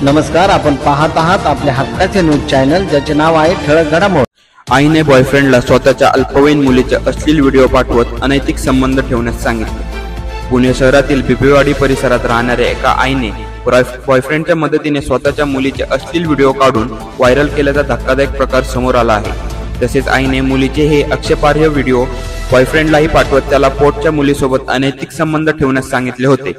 नमस्कार, आपण पाहत आहात आपल्या हक्काचे न्यूज चॅनल, ज्याचे नाव आहे ठळक घडामोडी। आईने बॉयफ्रेंडला स्वतःच्या अल्पवयीन मुलीचे अश्लील व्हिडिओ पाठवत अनैतिक संबंध ठेवण्यास सांगितले। पुणे शहरातील बिबवेवाडी परिसरात राहणाऱ्या एका आईने बॉयफ्रेंडच्या मदतीने स्वतःच्या मुलीचे अश्लील व्हिडिओ काढून व्हायरल केल्याचा धक्कादायक प्रकार समोर आला आहे। तसेच आईने मुलीचे हे आक्षेपार्ह व्हिडिओ बॉयफ्रेंडलाही पाठवत त्याला पोटच्या मुलीसोबत अनैतिक संबंध ठेवण्यास सांगितले होते।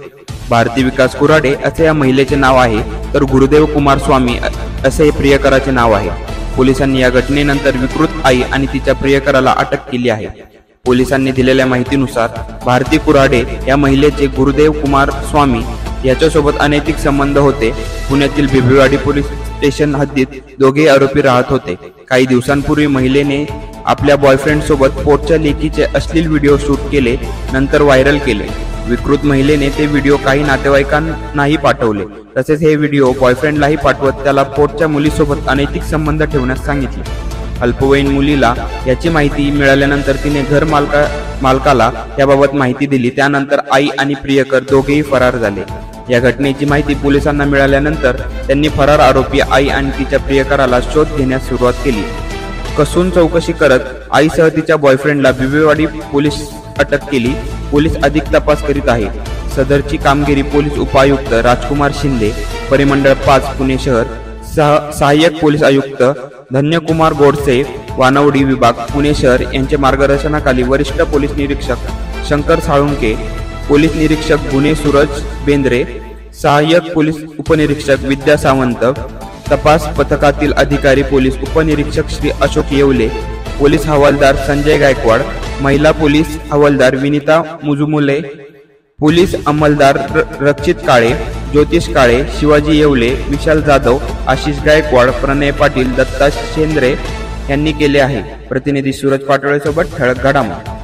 भारती विकास कुराडे असे या महिलेचे नाव आहे, तर गुरुदेव कुमार स्वामी असे प्रियकराचे नाव आहे। पोलिसांनी या घटनेनंतर विकृत आई आणि तिच्या प्रियकराला अटक केली आहे। पोलिसांनी दिलेल्या माहितीनुसार भारती कुराडे या महिलेचे गुरुदेव कुमार स्वामी याच्यासोबत अनैतिक संबंध होते। पुण्यातील बिबवेवाडी पोलीस स्टेशन हद्दीत दोघे आरोपी राहत होते। काही दिवसांपूर्वी महिलेने आपल्या बॉयफ्रेंड सोबत पोटच्या लेकीचे अश्लील व्हिडिओ शूट केले, नंतर व्हायरल केले। विकृत महिलेने ते व्हिडिओ काही नातेवाईकांनाही पाठवले। तसेच हे व्हिडिओ बॉयफ्रेंडलाही पाठवत त्याला पोटच्या मुलीसोबत अनैतिक संबंध ठेवण्यास सांगितले। अल्पवयीन मुलीला याची माहिती मिळाल्यानंतर तिने घर मालकाला याबाबत माहिती दिली। त्यानंतर आई आणि प्रियकर दोघेही फरार झाले। या घटनेची माहिती पोलिसांना मिळाल्यानंतर त्यांनी फरार आरोपी आई आणि तिच्या प्रियकराला शोध घेण्यास सुरुवात केली। कसून चौकशी करत आईसह तिच्या बॉयफ्रेंडला बिबवेवाडी पोलीस अटक केली। पोलीस अधिक तपास करीत आहे। सदरची कामगिरी पोलीस उपायुक्त राजकुमार शिंदे, परिमंडळ 5 पुणे शहर, सहाय्यक पोलीस आयुक्त धन्यकुमार गोडसे, वानवडी विभाग पुणे शहर यांच्या मार्गदर्शनाखाली वरिष्ठ पोलीस निरीक्षक शंकर साळुंके, पोलीस निरीक्षक गुन्हे सूरज बेंद्रे, सहाय्यक पोलीस उपनिरीक्षक विद्या सावंत, तपास पथकातील अधिकारी पोलीस उपनिरीक्षक श्री अशोक येवले, पोलीस हवालदार संजय गायकवाड, महिला पोलीस हवालदार विनीता मुजुमुले, पोलीस अंमलदार रक्षित काळे, ज्योतिष काळे, शिवाजी येवले, विशाल जाधव, आशिष गायकवाड, प्रणय पाटील, दत्ता शेंद्रे यांनी केले आहे। प्रतिनिधी सूरज पाटोळे सोबत ठळक घडामोडी।